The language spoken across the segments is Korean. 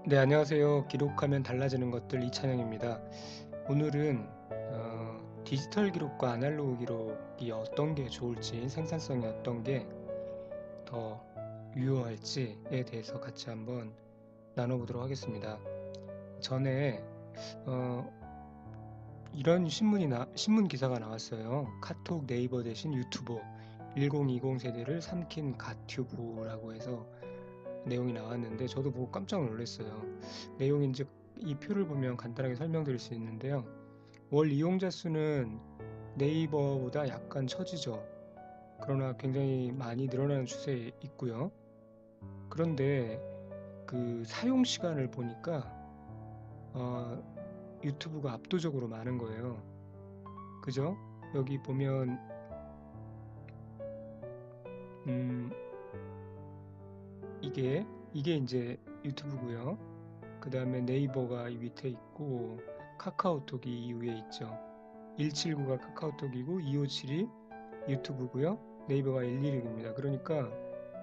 네, 안녕하세요. 기록하면 달라지는 것들 이찬영입니다. 오늘은 디지털 기록과 아날로그 기록이 어떤 게 좋을지, 생산성이 어떤 게 더 유효할지에 대해서 같이 한번 나눠보도록 하겠습니다. 전에 어, 이런 신문 기사가 나왔어요. 카톡 네이버 대신 유튜버 1020 세대를 삼킨 갓튜브라고 해서 내용이 나왔는데 저도 보고 깜짝 놀랐어요. 내용인즉 이 표를 보면 간단하게 설명드릴 수 있는데요. 월 이용자 수는 네이버보다 약간 처지죠. 그러나 굉장히 많이 늘어나는 추세에 있고요. 그런데 그 사용 시간을 보니까 유튜브가 압도적으로 많은 거예요. 그죠? 여기 보면 음, 이게 이제 유튜브고요. 그 다음에 네이버가 이 밑에 있고 카카오톡이 이 위에 있죠. 179가 카카오톡이고 2572 유튜브고요. 네이버가 116입니다. 그러니까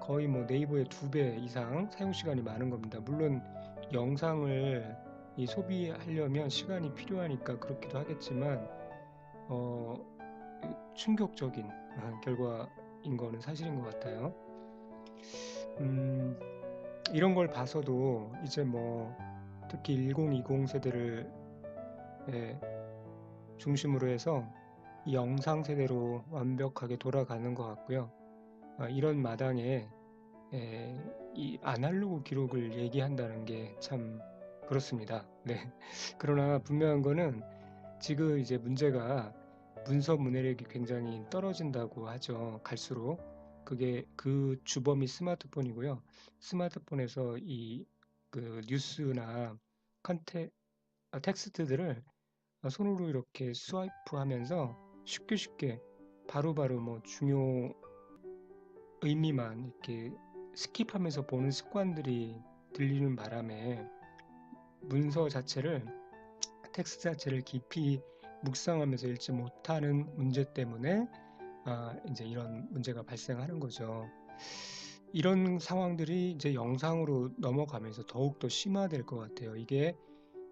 거의 뭐 네이버의 2배 이상 사용 시간이 많은 겁니다. 물론 영상을 이 소비하려면 시간이 필요하니까 그렇기도 하겠지만 어, 충격적인 결과인 거는 사실인 것 같아요. 음, 이런 걸 봐서도 이제 뭐 특히 1020 세대를 예, 중심으로 해서 이 영상 세대로 완벽하게 돌아가는 것 같고요. 이런 마당에 이 아날로그 기록을 얘기한다는 게 참 그렇습니다. 네. 그러나 분명한 거는 지금 이제 문제가 문서 문해력이 굉장히 떨어진다고 하죠. 갈수록 그게 그 주범이 스마트폰이고요. 스마트폰에서 이 그 뉴스나 컨테 텍스트들을 손으로 이렇게 스와이프하면서 쉽게 바로바로 뭐 중요 의미만 이렇게 스킵하면서 보는 습관들이 들리는 바람에 문서 자체를 텍스트 자체를 깊이 묵상하면서 읽지 못하는 문제 때문에 이제 이런 문제가 발생하는 거죠. 이런 상황들이 이제 영상으로 넘어가면서 더욱더 심화될 것 같아요. 이게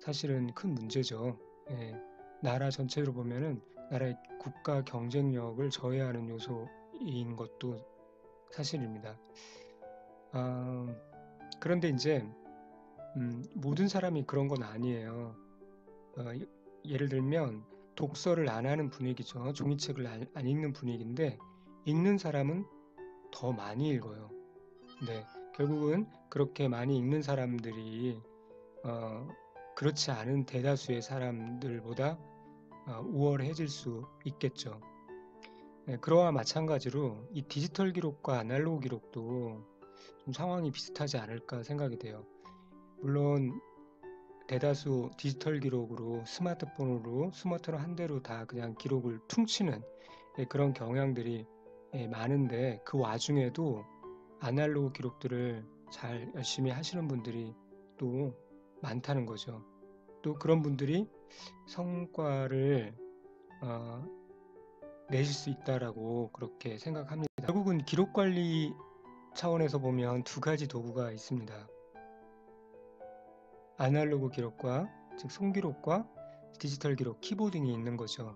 사실은 큰 문제죠. 예, 나라 전체로 보면은 나라의 국가 경쟁력을 저해하는 요소인 것도 사실입니다. 아, 그런데 이제 모든 사람이 그런 건 아니에요. 예를 들면 독서를 안 하는 분위기죠. 종이책을 안 읽는 분위기인데 읽는 사람은 더 많이 읽어요. 네, 결국은 그렇게 많이 읽는 사람들이 어, 그렇지 않은 대다수의 사람들보다 우월해질 수 있겠죠. 네, 그러와 마찬가지로 이 디지털 기록과 아날로그 기록도 좀 상황이 비슷하지 않을까 생각이 돼요. 물론 대다수 디지털 기록으로 스마트폰 한 대로 다 그냥 기록을 퉁치는 그런 경향들이 많은데 그 와중에도 아날로그 기록들을 잘 열심히 하시는 분들이 또 많다는 거죠. 또 그런 분들이 성과를 어, 내실 수 있다라고 그렇게 생각합니다. 결국은 기록 관리 차원에서 보면 두 가지 도구가 있습니다. 아날로그 기록과 즉 손기록과 디지털 기록, 키보딩이 있는 거죠.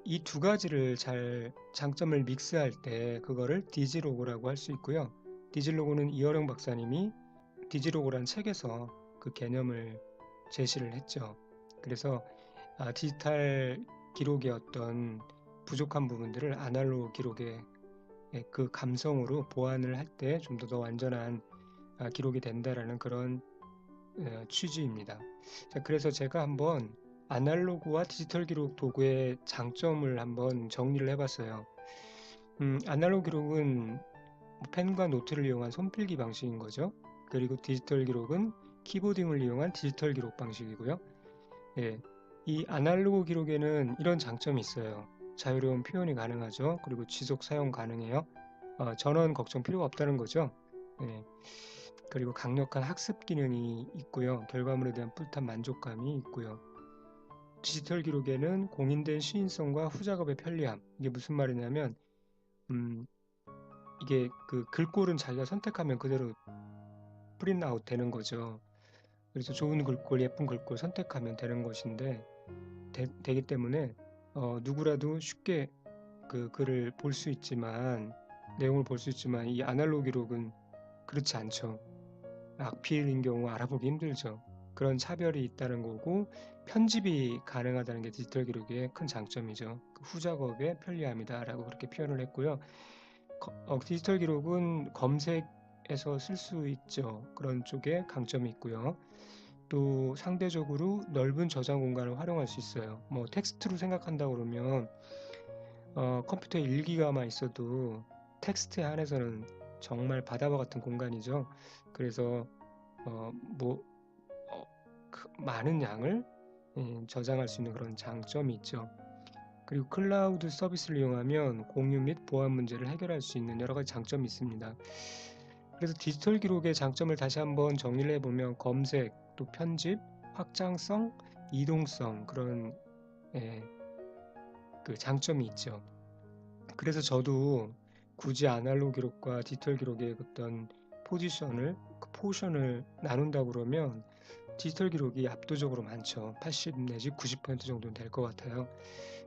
이 두 가지를 잘 장점을 믹스할 때 그거를 디지로그라고 할 수 있고요. 디지로그는 이어령 박사님이 디지로그란 책에서 그 개념을 제시를 했죠. 그래서 디지털 기록의 어떤 부족한 부분들을 아날로그 기록의 그 감성으로 보완을 할 때 좀 더 완전한 기록이 된다라는 그런 취지입니다. 자, 그래서 제가 한번 아날로그와 디지털 기록 도구의 장점을 한번 정리를 해봤어요. 아날로그 기록은 뭐 펜과 노트를 이용한 손필기 방식인 거죠. 그리고 디지털 기록은 키보딩을 이용한 디지털 기록 방식이고요. 예, 이 아날로그 기록에는 이런 장점이 있어요. 자유로운 표현이 가능하죠. 그리고 지속 사용 가능해요. 전원 걱정 필요가 없다는 거죠. 예, 그리고 강력한 학습 기능이 있고요. 결과물에 대한 뿌듯한 만족감이 있고요. 디지털 기록에는 공인된 시인성과 후작업의 편리함. 이게 무슨 말이냐면, 이게 그 글꼴은 자기가 선택하면 그대로 프린트 아웃 되는 거죠. 그래서 좋은 글꼴, 예쁜 글꼴 선택하면 되는 것인데 되기 때문에 누구라도 쉽게 그 글을 볼 수 있지만 내용을 볼 수 있지만 이 아날로그 기록은 그렇지 않죠. 악필인 경우 알아보기 힘들죠. 그런 차별이 있다는 거고 편집이 가능하다는 게 디지털 기록의 큰 장점이죠. 그 후작업의 편리함이다라고 그렇게 표현을 했고요. 디지털 기록은 검색에서 쓸 수 있죠. 그런 쪽에 강점이 있고요. 또 상대적으로 넓은 저장 공간을 활용할 수 있어요. 뭐 텍스트로 생각한다 그러면 컴퓨터에 1기가만 있어도 텍스트에 한해서는 정말 바다와 같은 공간이죠. 그래서 뭐 많은 양을 저장할 수 있는 그런 장점이 있죠. 그리고 클라우드 서비스를 이용하면 공유 및 보안 문제를 해결할 수 있는 여러 가지 장점이 있습니다. 그래서 디지털 기록의 장점을 다시 한번 정리를 해보면 검색, 또 편집, 확장성, 이동성 그런 그 장점이 있죠. 그래서 저도 굳이 아날로그 기록과 디지털 기록의 어떤 포션을 나눈다 그러면 디지털 기록이 압도적으로 많죠. 80 내지 90% 정도는 될 것 같아요.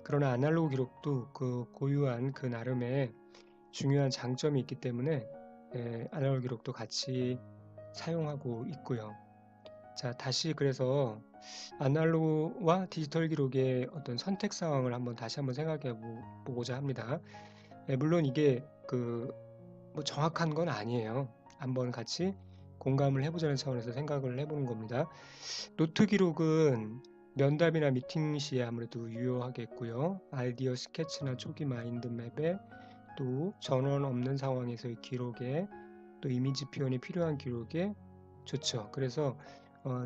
그러나 아날로그 기록도 그 고유한 그 나름의 중요한 장점이 있기 때문에 아날로그 기록도 같이 사용하고 있고요. 자, 다시 그래서 아날로그와 디지털 기록의 어떤 선택 상황을 다시 한번 생각해 보고자 합니다. 물론 이게 뭐 정확한 건 아니에요. 한번 같이 공감을 해보자는 차원에서 생각을 해보는 겁니다. 노트 기록은 면담이나 미팅 시에 아무래도 유효하겠고요. 아이디어 스케치나 초기 마인드맵에 또 전원 없는 상황에서의 기록에 또 이미지 표현이 필요한 기록에 좋죠. 그래서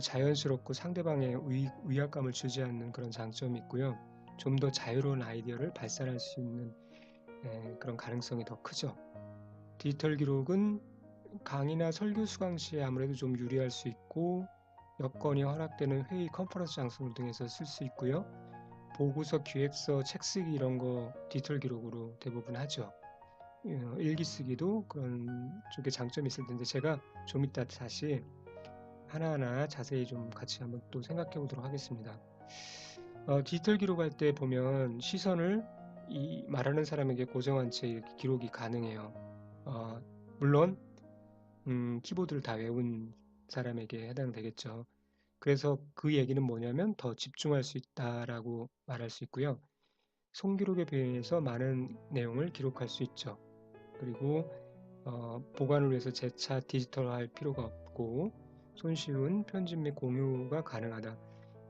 자연스럽고 상대방의 위압감을 주지 않는 그런 장점이 있고요. 좀 더 자유로운 아이디어를 발산할 수 있는 그런 가능성이 더 크죠. 디지털 기록은 강의나 설교 수강 시에 아무래도 좀 유리할 수 있고 여건이 허락되는 회의 컨퍼런스 장소 등에서 쓸 수 있고요. 보고서, 기획서, 책 쓰기 이런 거 디지털 기록으로 대부분 하죠. 일기 쓰기도 그런 쪽에 장점이 있을 텐데 제가 좀 이따 다시 하나하나 자세히 좀 같이 한번 또 생각해 보도록 하겠습니다. 디지털 기록할 때 보면 시선을 이 말하는 사람에게 고정한 채 기록이 가능해요. 물론 키보드를 다 외운 사람에게 해당되겠죠. 그래서 그 얘기는 뭐냐면 더 집중할 수 있다라고 말할 수 있고요. 손기록에 비해서 많은 내용을 기록할 수 있죠. 그리고 보관을 위해서 재차 디지털화할 필요가 없고 손쉬운 편집 및 공유가 가능하다.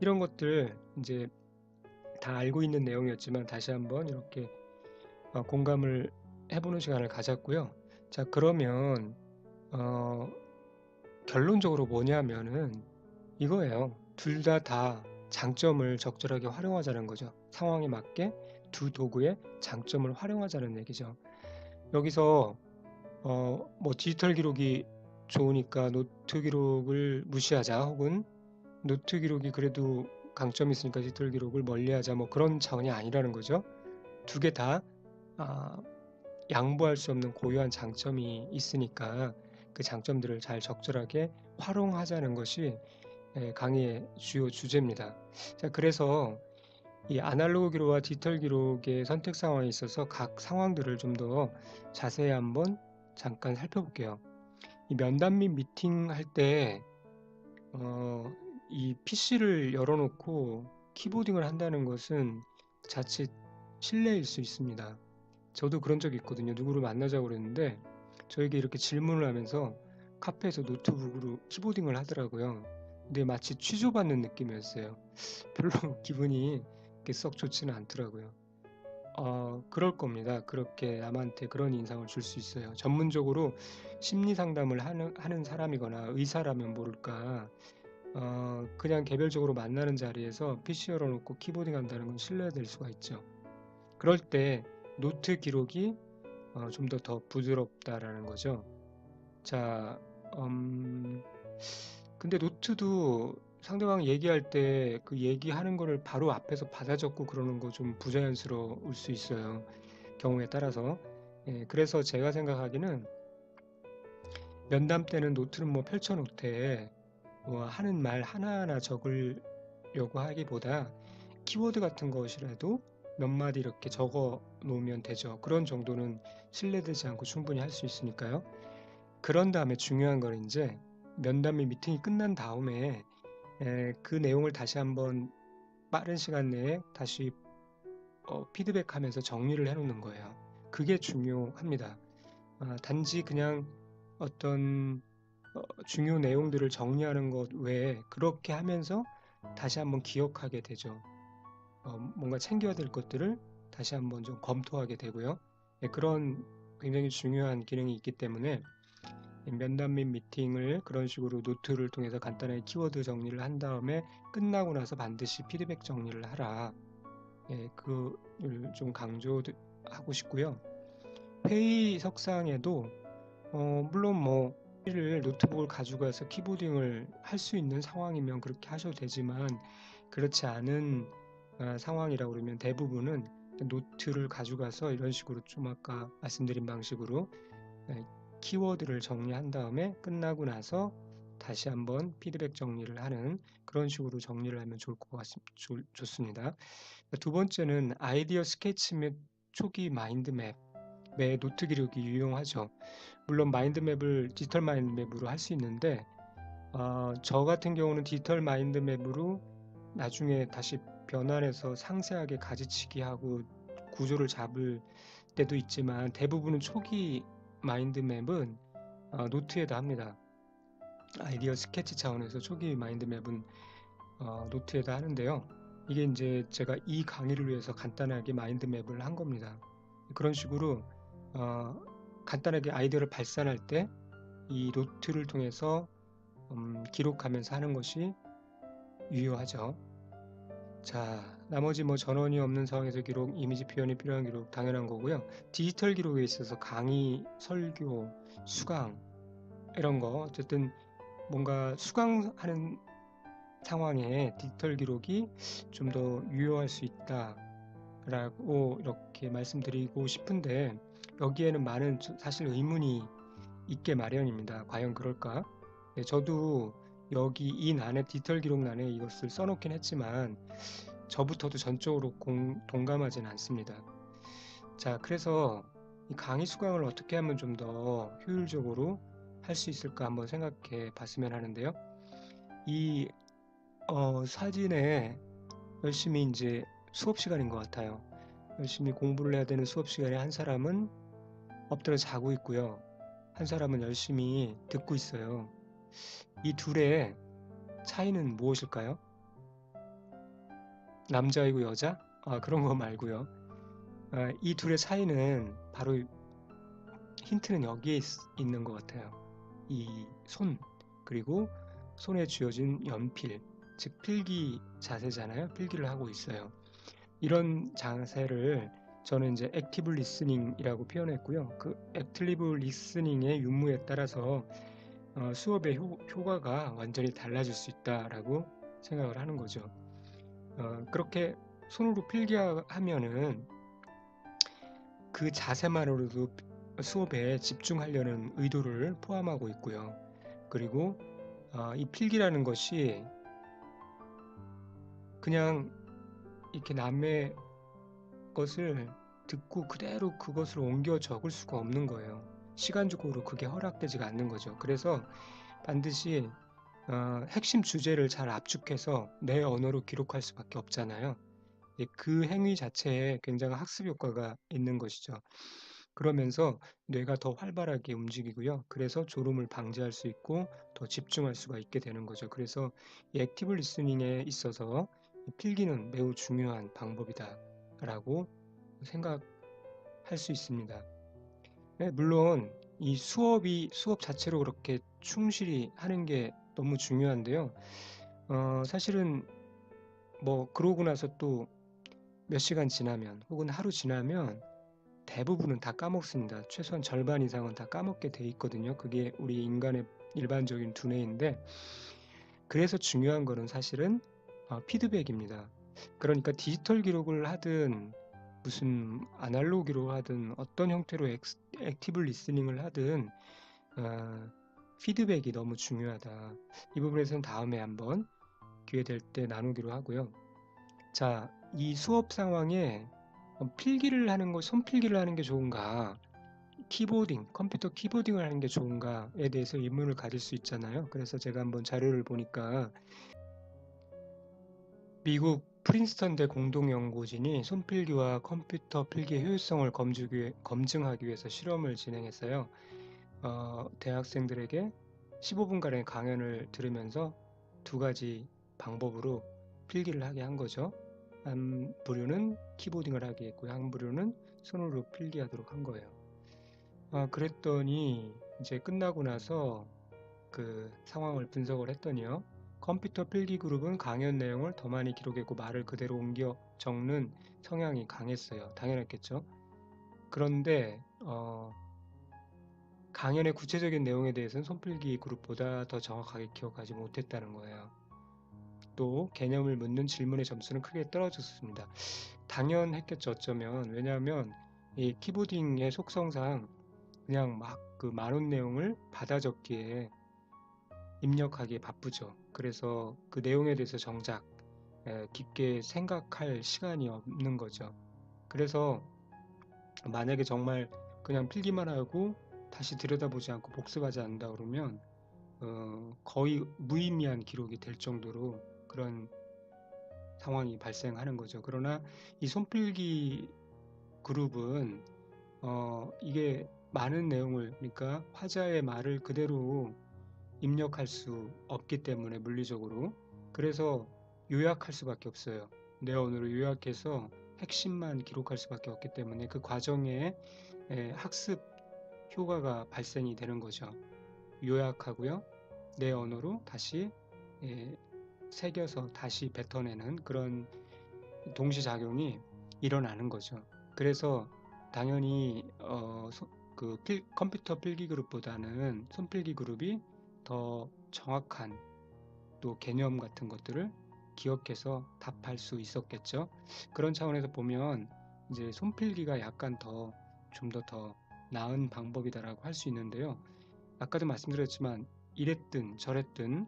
이런 것들 이제 다 알고 있는 내용이었지만 다시 한번 이렇게 공감을 해보는 시간을 가졌고요. 자, 그러면 결론적으로 뭐냐면은 이거예요. 둘 다 장점을 적절하게 활용하자는 거죠. 상황에 맞게 두 도구의 장점을 활용하자는 얘기죠. 여기서 뭐 디지털 기록이 좋으니까 노트 기록을 무시하자 혹은 노트 기록이 그래도 강점이 있으니까 디지털 기록을 멀리하자 뭐 그런 차원이 아니라는 거죠. 두 개 다 양보할 수 없는 고유한 장점이 있으니까 그 장점들을 잘 적절하게 활용하자는 것이 강의의 주요 주제입니다. 자, 그래서 이 아날로그 기록과 디지털 기록의 선택 상황에 있어서 각 상황들을 좀 더 자세히 한번 잠깐 살펴볼게요. 이 면담 및 미팅 할 때 이 PC를 열어놓고 키보딩을 한다는 것은 자칫 실례일 수 있습니다. 저도 그런 적이 있거든요. 누구를 만나자고 그랬는데 저에게 이렇게 질문을 하면서 카페에서 노트북으로 키보딩을 하더라고요. 근데 마치 취조받는 느낌이었어요. 별로 기분이 썩 좋지는 않더라고요. 그럴 겁니다. 그렇게 남한테 그런 인상을 줄 수 있어요. 전문적으로 심리 상담을 하는 사람이거나 의사라면 모를까. 그냥 개별적으로 만나는 자리에서 PC 열어놓고 키보딩 한다는 건 신뢰될 수가 있죠. 그럴 때 노트 기록이 좀 더 부드럽다라는 거죠. 자, 근데 노트도 상대방 얘기할 때 그 얘기하는 거를 바로 앞에서 받아 적고 그러는 거 좀 부자연스러울 수 있어요. 경우에 따라서. 그래서 제가 생각하기는 면담 때는 노트는 뭐 펼쳐 놓되 뭐 하는 말 하나하나 적으려고 하기보다 키워드 같은 것이라도 몇 마디 이렇게 적어 놓으면 되죠. 그런 정도는 실례되지 않고 충분히 할 수 있으니까요. 그런 다음에 중요한 건 이제 면담 및 미팅이 끝난 다음에 그 내용을 다시 한번 빠른 시간 내에 다시 피드백하면서 정리를 해 놓는 거예요. 그게 중요합니다. 단지 그냥 어떤 중요 내용들을 정리하는 것 외에 그렇게 하면서 다시 한번 기억하게 되죠. 뭔가 챙겨야 될 것들을 다시 한번 좀 검토하게 되고요. 그런 굉장히 중요한 기능이 있기 때문에 면담 및 미팅을 그런 식으로 노트를 통해서 간단하게 키워드 정리를 한 다음에 끝나고 나서 반드시 피드백 정리를 하라. 그를 좀 강조하고 싶고요. 회의석상에도 물론 뭐 회의를 노트북을 가지고 가서 키보딩을 할 수 있는 상황이면 그렇게 하셔도 되지만 그렇지 않은 상황이라고 그러면 대부분은 노트를 가져가서 이런 식으로 좀 아까 말씀드린 방식으로 키워드를 정리한 다음에 끝나고 나서 다시 한번 피드백 정리를 하는 그런 식으로 정리를 하면 좋습니다. 두 번째는 아이디어 스케치 및 초기 마인드맵 의 노트 기록이 유용하죠. 물론 마인드맵을 디지털 마인드맵으로 할 수 있는데 저 같은 경우는 디지털 마인드맵으로 나중에 다시 변환해서 상세하게 가지치기 하고 구조를 잡을 때도 있지만 대부분은 초기 마인드맵은 노트에다 합니다. 아이디어 스케치 차원에서 초기 마인드맵은 노트에다 하는데요. 이게 이제 제가 이 강의를 위해서 간단하게 마인드맵을 한 겁니다. 그런 식으로 간단하게 아이디어를 발산할 때 이 노트를 통해서 기록하면서 하는 것이 유효하죠. 자, 나머지 뭐 전원이 없는 상황에서 기록, 이미지 표현이 필요한 기록 당연한 거고요. 디지털 기록에 있어서 강의, 설교, 수강 이런 거 어쨌든 뭔가 수강하는 상황에 디지털 기록이 좀 더 유효할 수 있다라고 이렇게 말씀드리고 싶은데 여기에는 많은 사실 의문이 있게 마련입니다. 과연 그럴까? 저도 여기 이 난에 디지털 기록란에 이것을 써놓긴 했지만 저부터도 전적으로 동감하진 않습니다. 자, 그래서 이 강의 수강을 어떻게 하면 좀 더 효율적으로 할 수 있을까 한번 생각해 봤으면 하는데요. 이 사진에 열심히 이제 수업 시간인 것 같아요. 열심히 공부를 해야 되는 수업 시간에 한 사람은 엎드려 자고 있고요. 한 사람은 열심히 듣고 있어요. 이 둘의 차이는 무엇일까요? 남자이고 여자? 그런 거 말고요. 이 둘의 차이는 바로 힌트는 여기에 있는 것 같아요. 이 손, 그리고 손에 쥐어진 연필, 즉 필기 자세잖아요. 필기를 하고 있어요. 이런 자세를 저는 이제 액티브 리스닝이라고 표현했고요. 그 액티브 리스닝의 유무에 따라서 수업의 효과가 완전히 달라질 수 있다라고 생각을 하는 거죠. 그렇게 손으로 필기하면은 그 자세만으로도 수업에 집중하려는 의도를 포함하고 있고요. 그리고 이 필기라는 것이 그냥 이렇게 남의 것을 듣고 그대로 그것을 옮겨 적을 수가 없는 거예요. 시간적으로 그게 허락되지가 않는 거죠. 그래서 반드시 핵심 주제를 잘 압축해서 내 언어로 기록할 수밖에 없잖아요. 그 행위 자체에 굉장한 학습 효과가 있는 것이죠. 그러면서 뇌가 더 활발하게 움직이고요. 그래서 졸음을 방지할 수 있고 더 집중할 수가 있게 되는 거죠. 그래서 이 액티브 리스닝에 있어서 필기는 매우 중요한 방법이다라고 생각할 수 있습니다. 네, 물론 이 수업 자체로 그렇게 충실히 하는 게 너무 중요한데요. 사실은 뭐 그러고 나서 또 몇 시간 지나면 혹은 하루 지나면 대부분은 다 까먹습니다. 최소한 절반 이상은 다 까먹게 돼 있거든요. 그게 우리 인간의 일반적인 두뇌인데 그래서 중요한 거는 사실은 피드백입니다. 그러니까 디지털 기록을 하든 무슨 아날로그로 하든 어떤 형태로 액티브 리스닝을 하든 피드백이 너무 중요하다. 이 부분에서는 다음에 한번 기회 될 때 나누기로 하고요. 자, 이 수업 상황에 필기를 하는 거, 손필기를 하는 게 좋은가, 컴퓨터 키보딩을 하는 게 좋은가에 대해서 의문을 가질 수 있잖아요. 그래서 제가 한번 자료를 보니까 미국 프린스턴대 공동연구진이 손필기와 컴퓨터 필기의 효율성을 검증하기 위해서 실험을 진행했어요. 대학생들에게 15분간의 강연을 들으면서 두 가지 방법으로 필기를 하게 한 거죠. 한 부류는 키보딩을 하게 했고요. 한 부류는 손으로 필기하도록 한 거예요. 그랬더니 이제 끝나고 나서 그 상황을 분석을 했더니요. 컴퓨터 필기 그룹은 강연 내용을 더 많이 기록했고 말을 그대로 옮겨 적는 성향이 강했어요. 당연했겠죠. 그런데 강연의 구체적인 내용에 대해서는 손필기 그룹보다 더 정확하게 기억하지 못했다는 거예요. 또 개념을 묻는 질문의 점수는 크게 떨어졌습니다. 당연했겠죠, 어쩌면. 왜냐하면 이 키보딩의 속성상 그냥 막 그 많은 내용을 받아 적기에 입력하기에 바쁘죠. 그래서 그 내용에 대해서 정작 깊게 생각할 시간이 없는 거죠. 그래서 만약에 정말 그냥 필기만 하고 다시 들여다보지 않고 복습하지 않는다 그러면 거의 무의미한 기록이 될 정도로 그런 상황이 발생하는 거죠. 그러나 이 손필기 그룹은 이게 많은 내용을, 그러니까 화자의 말을 그대로 입력할 수 없기 때문에 물리적으로, 그래서 요약할 수밖에 없어요. 내 언어로 요약해서 핵심만 기록할 수밖에 없기 때문에 그 과정에 학습 효과가 발생이 되는 거죠. 요약하고요. 내 언어로 다시 새겨서 다시 뱉어내는 그런 동시작용이 일어나는 거죠. 그래서 당연히 컴퓨터 필기 그룹보다는 손필기 그룹이 더 정확한 또 개념 같은 것들을 기억해서 답할 수 있었겠죠. 그런 차원에서 보면 이제 손필기가 약간 좀 더 나은 방법이다라고 할 수 있는데요. 아까도 말씀드렸지만 이랬든 저랬든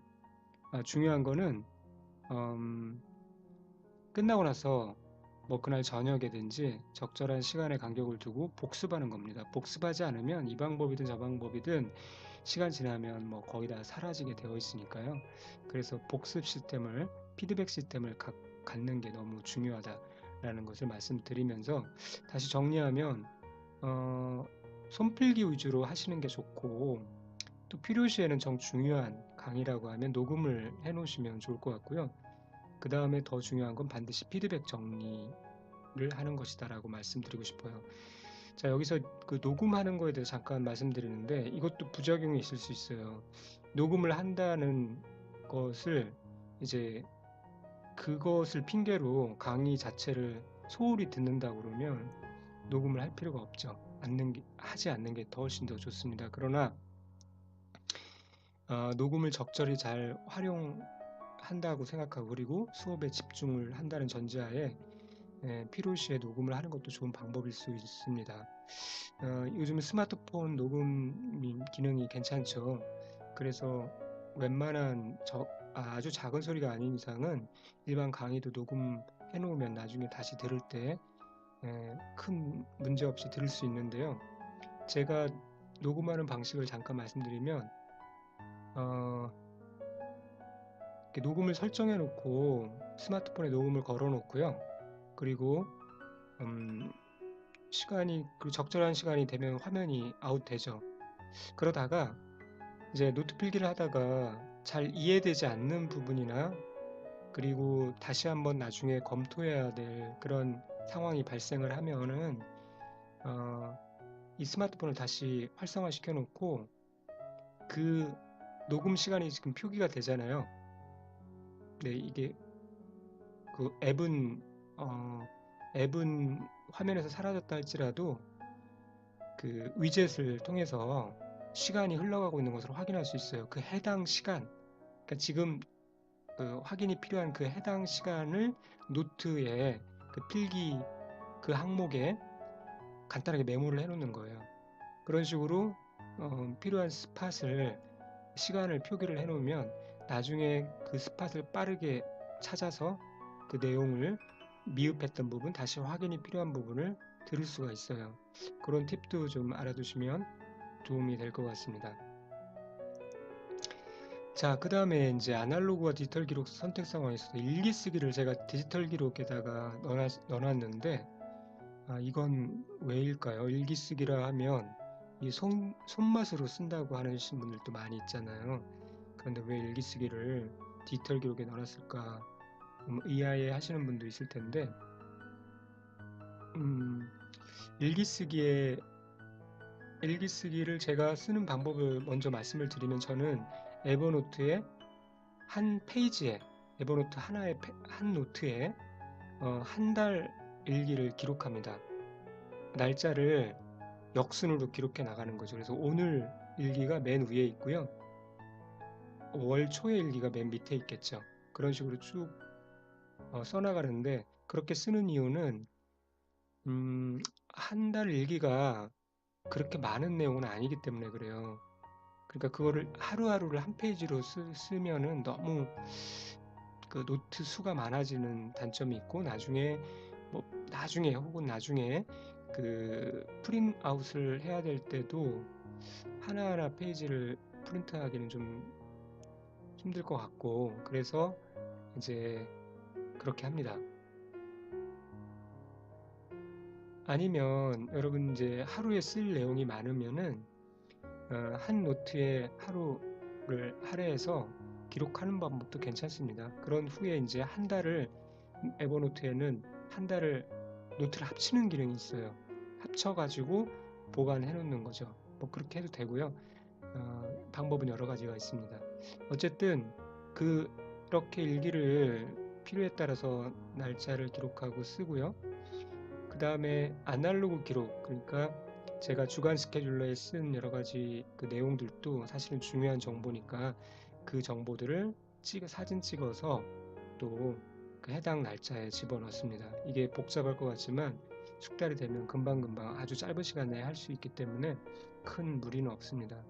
중요한 거는 끝나고 나서 뭐 그날 저녁에든지 적절한 시간의 간격을 두고 복습하는 겁니다. 복습하지 않으면 이 방법이든 저 방법이든 시간 지나면 뭐 거의 다 사라지게 되어 있으니까요. 그래서 복습 시스템을, 피드백 시스템을 갖는 게 너무 중요하다라는 것을 말씀드리면서 다시 정리하면 손필기 위주로 하시는 게 좋고, 또 필요시에는 중요한 강의라고 하면 녹음을 해 놓으시면 좋을 것 같고요. 그 다음에 더 중요한 건 반드시 피드백 정리를 하는 것이다라고 말씀드리고 싶어요. 자, 여기서 그 녹음하는 거에 대해서 잠깐 말씀드리는데 이것도 부작용이 있을 수 있어요. 녹음을 한다는 것을 이제 그것을 핑계로 강의 자체를 소홀히 듣는다 그러면 녹음을 할 필요가 없죠. 하지 않는 게 더 훨씬 더 좋습니다. 그러나 녹음을 적절히 잘 활용한다고 생각하고, 그리고 수업에 집중을 한다는 전제하에 필요시에 녹음을 하는 것도 좋은 방법일 수 있습니다. 요즘 스마트폰 녹음 기능이 괜찮죠. 그래서 웬만한 아주 작은 소리가 아닌 이상은 일반 강의도 녹음해 놓으면 나중에 다시 들을 때 큰 문제 없이 들을 수 있는데요. 제가 녹음하는 방식을 잠깐 말씀드리면 이렇게 녹음을 설정해 놓고 스마트폰에 녹음을 걸어 놓고요. 그리고 적절한 시간이 되면 화면이 아웃되죠. 그러다가 이제 노트 필기를 하다가 잘 이해되지 않는 부분이나, 그리고 다시 한번 나중에 검토해야 될 그런 상황이 발생을 하면은 이 스마트폰을 다시 활성화시켜 놓고 그 녹음 시간이 지금 표기가 되잖아요. 네, 이게 그 앱은 화면에서 사라졌다 할지라도 그 위젯을 통해서 시간이 흘러가고 있는 것을 확인할 수 있어요. 그 해당 시간, 그러니까 지금 확인이 필요한 그 해당 시간을 노트에 그 필기 그 항목에 간단하게 메모를 해놓는 거예요. 그런 식으로 필요한 스팟을 시간을 표기를 해 놓으면 나중에 그 스팟을 빠르게 찾아서 그 내용을 미흡했던 부분, 다시 확인이 필요한 부분을 들을 수가 있어요. 그런 팁도 좀 알아두시면 도움이 될 것 같습니다. 자, 그 다음에 이제 아날로그와 디지털 기록 선택 상황에서 일기 쓰기를 제가 디지털 기록에다가 넣어놨는데, 이건 왜일까요? 일기 쓰기라 하면 이 손맛으로 쓴다고 하시는 분들도 많이 있잖아요. 그런데 왜 일기 쓰기를 디지털 기록에 넣어놨을까? 의아해 하시는 분도 있을 텐데, 음, 일기 쓰기를 제가 쓰는 방법을 먼저 말씀을 드리면, 저는 에버노트에 한 페이지에, 에버노트 하나의 한 노트에 한 달 일기를 기록합니다. 날짜를 역순으로 기록해 나가는 거죠. 그래서 오늘 일기가 맨 위에 있고요. 월 초의 일기가 맨 밑에 있겠죠. 그런 식으로 쭉 써나가는데, 그렇게 쓰는 이유는 한 달 일기가 그렇게 많은 내용은 아니기 때문에 그래요. 그러니까 그거를 하루하루를 한 페이지로 쓰면은 너무 그 노트 수가 많아지는 단점이 있고, 나중에 그 프린트아웃을 해야 될 때도 하나하나 페이지를 프린트하기는 좀 힘들 것 같고, 그래서 이제 그렇게 합니다. 아니면 여러분 이제 하루에 쓸 내용이 많으면은 한 노트에 하루를 할애해서 기록하는 방법도 괜찮습니다. 그런 후에 이제 한 달을, 에버노트에는 한 달을 노트를 합치는 기능이 있어요. 합쳐가지고 보관해 놓는 거죠. 뭐 그렇게 해도 되고요. 방법은 여러 가지가 있습니다. 어쨌든 그렇게 일기를 필요에 따라서 날짜를 기록하고 쓰고요. 그 다음에 아날로그 기록, 그러니까 제가 주간 스케줄러에 쓴 여러 가지 그 내용들도 사실은 중요한 정보니까 그 정보들을 사진 찍어서 또 그 해당 날짜에 집어넣습니다. 이게 복잡할 것 같지만 숙달이 되면 금방금방 아주 짧은 시간 내에 할 수 있기 때문에 큰 무리는 없습니다.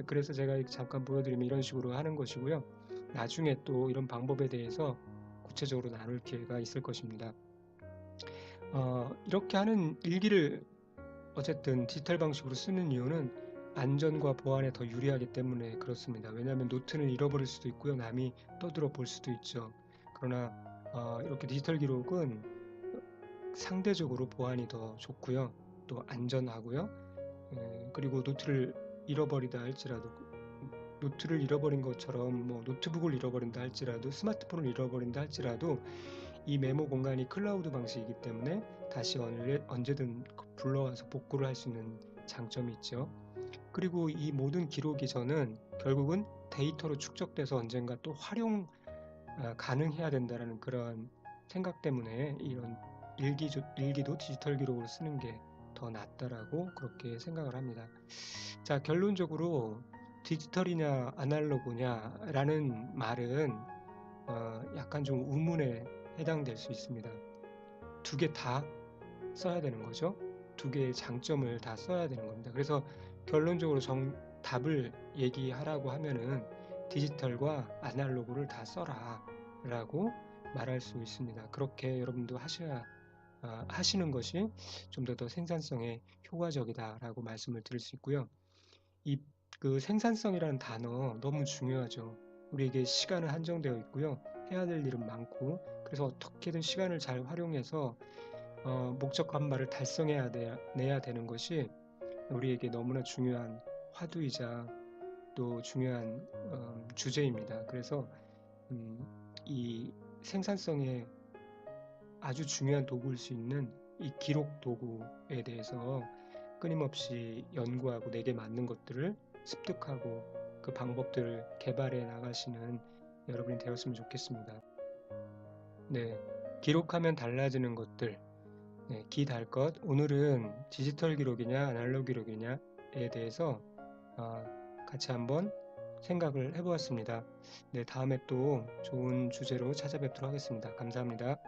그래서 제가 잠깐 보여드리면 이런 식으로 하는 것이고요. 나중에 또 이런 방법에 대해서 구체적으로 나눌 기회가 있을 것입니다. 이렇게 하는 일기를 어쨌든 디지털 방식으로 쓰는 이유는 안전과 보안에 더 유리하기 때문에 그렇습니다. 왜냐하면 노트는 잃어버릴 수도 있고요. 남이 떠들어 볼 수도 있죠. 그러나 이렇게 디지털 기록은 상대적으로 보안이 더 좋고요. 또 안전하고요. 그리고 노트를 잃어버린 것처럼, 뭐 노트북을 잃어버린다 할지라도, 스마트폰을 잃어버린다 할지라도 이 메모 공간이 클라우드 방식이기 때문에 다시 언제든 불러와서 복구를 할 수 있는 장점이 있죠. 그리고 이 모든 기록이 저는 결국은 데이터로 축적돼서 언젠가 또 활용 가능해야 된다는 그런 생각 때문에 이런 일기도 디지털 기록으로 쓰는 게 더 낫다라고 그렇게 생각을 합니다. 자, 결론적으로 디지털이냐 아날로그냐라는 말은 약간 좀 의문에 해당될 수 있습니다. 두 개 다 써야 되는 거죠. 두 개의 장점을 다 써야 되는 겁니다. 그래서 결론적으로 답을 얘기하라고 하면은 디지털과 아날로그를 다 써라 라고 말할 수 있습니다. 그렇게 여러분도 하시는 것이 좀 더 생산성에 효과적이다라고 말씀을 드릴 수 있고요. 그 생산성이라는 단어 너무 중요하죠. 우리에게 시간은 한정되어 있고요. 해야 될 일은 많고, 그래서 어떻게든 시간을 잘 활용해서 목적한 바를 내야 되는 것이 우리에게 너무나 중요한 화두이자 또 중요한 주제입니다. 그래서 이 생산성에 아주 중요한 도구일 수 있는 이 기록 도구에 대해서 끊임없이 연구하고 내게 맞는 것들을 습득하고 그 방법들을 개발해 나가시는 여러분이 되었으면 좋겠습니다. 네, 기록하면 달라지는 것들, 네, 기달 것. 오늘은 디지털 기록이냐 아날로그 기록이냐에 대해서 같이 한번 생각을 해보았습니다. 네, 다음에 또 좋은 주제로 찾아뵙도록 하겠습니다. 감사합니다.